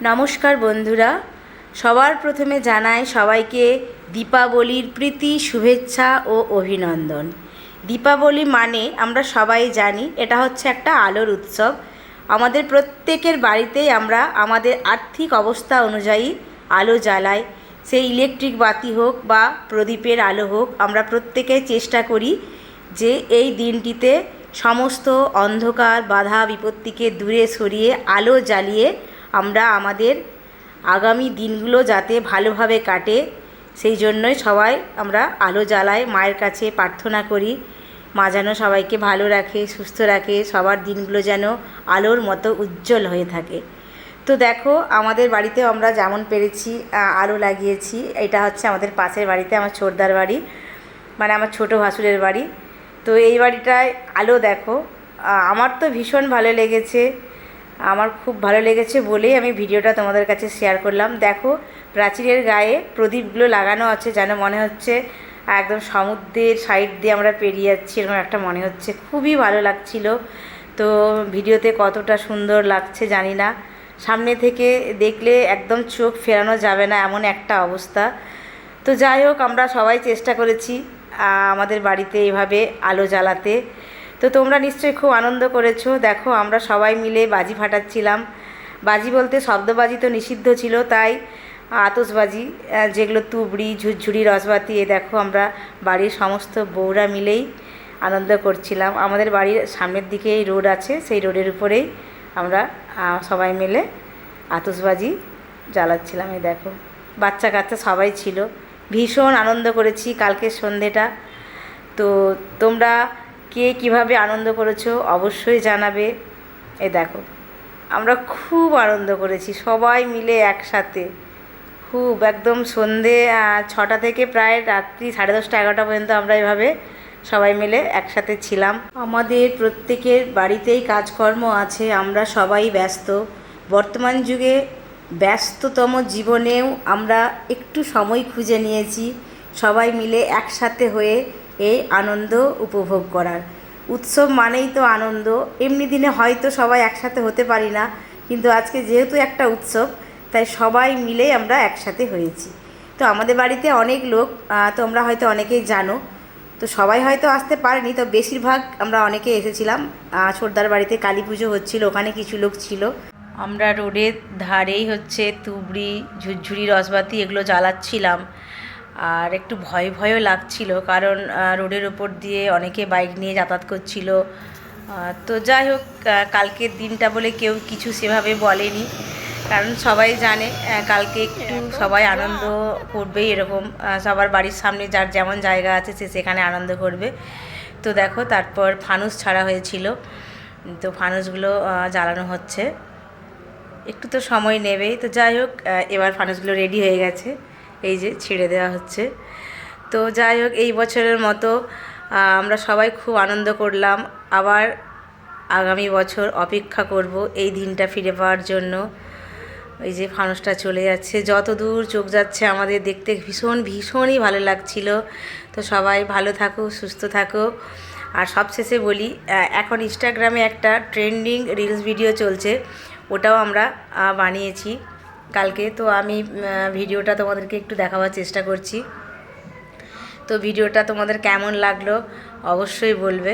नमस्कार बंधुरा सबार प्रथमे जानाई सबाइके दीपावलिर प्रीति शुभेच्छा ओ अभिनंदन। दीपावली माने आमरा सबाई जानी एटा होच्छे एकटा आलोर उत्सव। आमादेर प्रत्येकेर बाड़ीतेई आमरा आमादेर आर्थिक अवस्था अनुयायी आलो जालाई, से इलेक्ट्रिक बाती होक बा प्रदीपेर आलो होक, आमरा प्रत्येकेई चेष्टा करी जे एई दिनटीते समस्त अंधकार बाधा विपत्तिके दूरे सरिये आलो जालिये আমরা আমাদের আগামী দিনগুলো যাতে ভালোভাবে কাটে সেই জন্যই সবাই আমরা আলো জ্বালাই, মায়ের কাছে প্রার্থনা করি মা যেন সবাইকে ভালো রাখে, সুস্থ রাখে, সবার দিনগুলো যেন আলোর মতো উজ্জ্বল হয়ে থাকে। তো দেখো আমাদের বাড়িতেও আমরা যেমন পেরেছি আলো লাগিয়েছি। এটা হচ্ছে আমাদের পাশের বাড়িতে আমার ছোটদার বাড়ি, মানে আমার ছোট ভাসুরের বাড়ি। তো এই বাড়িটায় আলো দেখো, আমার তো ভীষণ ভালো লেগেছে, আমার খুব ভালো লেগেছে বলেই আমি ভিডিওটা তোমাদের কাছে শেয়ার করলাম। দেখো প্রাচীরের গায়ে প্রদীপগুলো লাগানো আছে, যেন মনে হচ্ছে একদম সমুদ্রের সাইড দিয়ে আমরা পেরিয়ে যাচ্ছি, এরকম একটা মনে হচ্ছে, খুবই ভালো লাগছিল। তো ভিডিওতে কতটা সুন্দর লাগছে জানি না, সামনে থেকে দেখলে একদম চোখ ফেরানো যাবে না এমন একটা অবস্থা। তো যাই হোক, আমরা সবাই চেষ্টা করেছি আমাদের বাড়িতে এভাবে আলো জ্বালাতে। তো তোমরা নিশ্চয়ই খুব আনন্দ করেছো। দেখো আমরা সবাই মিলে বাজি ফাটাচ্ছিলাম। বাজি বলতে শব্দবাজি তো নিষিদ্ধ ছিল, তাই আতশবাজি যেগুলো তুবড়ি, ঝুরঝুরি, রসবাতি, এ দেখো আমরা বাড়ির সমস্ত বউরা মিলেই আনন্দ করছিলাম। আমাদের বাড়ির সামনের দিকেই রোড আছে, সেই রোডের উপরেই আমরা সবাই মিলে আতশবাজি জ্বালাচ্ছিলাম। এই দেখো বাচ্চা কাচ্চা সবাই ছিল, ভীষণ আনন্দ করেছি কালকের সন্ধেটা। তো তোমরা কে কীভাবে আনন্দ করেছো অবশ্যই জানাবে। এ দেখো আমরা খুব আনন্দ করেছি সবাই মিলে একসাথে, খুব একদম সন্ধে 6টা থেকে প্রায় রাত্রি 10:30 11টা পর্যন্ত আমরা এভাবে সবাই মিলে একসাথে ছিলাম। আমাদের প্রত্যেকের বাড়িতেই কাজকর্ম আছে, আমরা সবাই ব্যস্ত। বর্তমান যুগে ব্যস্ততম জীবনেও আমরা একটু সময় খুঁজে নিয়েছি সবাই মিলে একসাথে হয়ে এই আনন্দ উপভোগ করার। উৎসব মানেই তো আনন্দ, এমনি দিনে হয়তো সবাই একসাথে হতে পারি না, কিন্তু আজকে যেহেতু একটা উৎসব তাই সবাই মিলে আমরা একসাথে হয়েছি। তো আমাদের বাড়িতে অনেক লোক, তোমরা হয়তো অনেকেই জানো, তো সবাই হয়তো আসতে পারেনি, তো বেশিরভাগ আমরা অনেকে এসেছিলাম। ছোটদার বাড়িতে কালী পুজো হচ্ছিল, ওখানে কিছু লোক ছিল। আমরা রোডের ধারেই হচ্ছে তুবড়ি, ঝুরঝুরি, রসবাতি এগুলো জ্বালাচ্ছিলাম। আর একটু ভয় ভয়ও লাগছিল, কারণ রোডের ওপর দিয়ে অনেকে বাইক নিয়ে যাতায়াত করছিল। তো যাই হোক, কালকের দিনটা বলে কেউ কিছু সেভাবে বলেনি, কারণ সবাই জানে কালকে একটু সবাই আনন্দ করবেই, এরকম সবার বাড়ির সামনে যার যেমন জায়গা আছে সে সেখানে আনন্দ করবে। তো দেখো তারপর ফানুস ছাড়া হয়েছিল, তো ফানুসগুলো জ্বালানো হচ্ছে, একটু তো সময় নেবেই। তো যাই হোক, এবার ফানুসগুলো রেডি হয়ে গেছে, এই যে ছেড়ে দেওয়া হচ্ছে। তো যাই হোক, এই বছরের মতো আমরা সবাই খুব আনন্দ করলাম। আবার আগামী বছর অপেক্ষা করব এই দিনটা ফিরে পাওয়ার জন্য। এই যে ফানুসটা চলে যাচ্ছে, যত দূর চোখ যাচ্ছে আমাদের দেখতে ভীষণই ভালো লাগছিল। তো সবাই ভালো থাকো, সুস্থ থাকো। আর সবশেষে বলি, এখন ইনস্টাগ্রামে একটা ট্রেন্ডিং রিলস ভিডিও চলছে, ওটাও আমরা বানিয়েছি কালকে। তো আমি ভিডিওটা তোমাদেরকে একটু দেখাবার চেষ্টা করছি। তো ভিডিওটা তোমাদের কেমন লাগলো অবশ্যই বলবে।